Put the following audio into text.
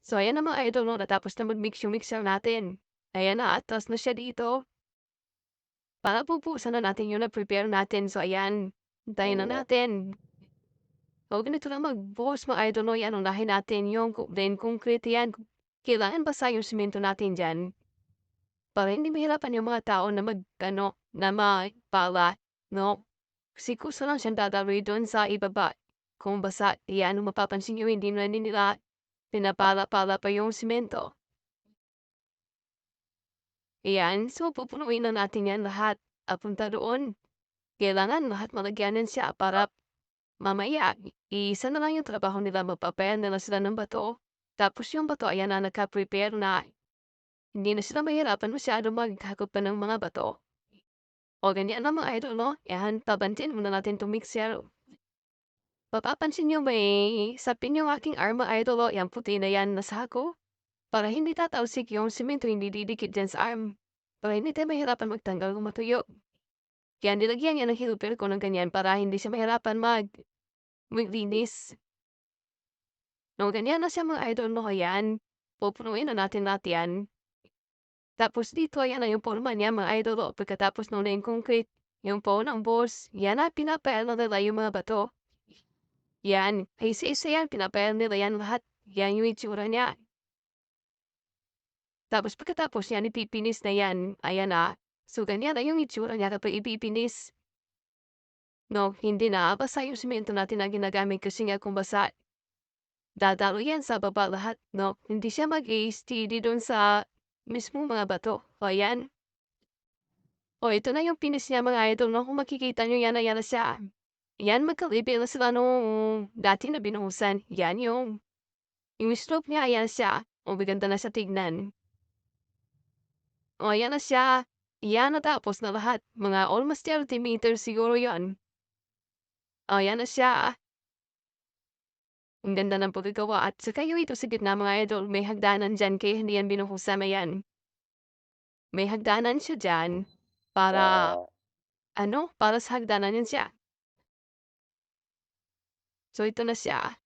So, ayan na mga idol 'no, natapos na mag-mix yung mixer natin. Ayan na, atras na siya dito. Para pupusan na natin yung na-prepare natin. So, ayan, hintayin na natin. So, ganito lang mag-boss mga idol 'no, yan unahin natin yung plain concrete yan. Kailangan basa yung semento natin diyan para hindi mahirapan yung mga tao na mag-ano, na magpala 'no. Kasi kusa lang siyang dadaloy dun sa ibaba. Kung basa, iyan mapapansin niyo hindi na nila pinapala-pala pa yung semento. Ayan, so pupunuin na natin yan lahat papunta doon. Kailangan lahat malagyanan siya para mamaya iisa na lang yung trabaho nila, magpapayan na lang sila ng bato. Tapos yung bato ayan na naka-prepare na, hindi na sila mahirapan masyado maghakot pa ng mga bato. O ganyan lang mga idol 'no, yan pabantin muna natin 'tong mixer. Mapapansin niyo may sapin yung aking arm mga idol o, yang puti na yan nasa ko. Para hindi tatalsik yung semento, hindi didikit diyan sa arm. Para hindi tayo mahirapan magtanggal kung matuyo. Kaya nilagyan niya ng helper ko ng ganyan para hindi siya mahirapan maglinis. No, ganyan na siya mga idol 'no, ayan. Pupunuin na natin lahat yan. Tapos dito ayan na yung porma niya mga idol o, pagkatapos nung na concrete, yung po ng boss, yan na pinapael na nila yung mga bato. Yan, isa-isa yan, pinapael nila yan lahat. Yan yung itsura niya. Tapos pagkatapos yan ipipinis na yan, ayan na. So ganyan na yung itsura niya kapag ipipinis. No, hindi na basa yung semento natin na ginagamit kasi nga kung basa, dadalo yan sa baba lahat, no? Hindi siya mag-i-steady dun sa mismong mga bato. O ayan. O ito na yung finish niya mga idol, no? Kung makikita nyo yan na siya. Yan, magkalibel na sila nung dati na binuhusan. Yan yung slope niya, ayan siya. O maganda na siya tignan. O ayan na siya. Yan, natapos na lahat. Mga almost 30 meters siguro yan. O yan na siya. Ang ganda ng pagkagawa at saka yung ito sa gitna mga idol, may hagdanan diyan kaya hindi yan binuhusama yan. May hagdanan siya diyan para ano, para sa hagdanan yan siya. So ito na siya.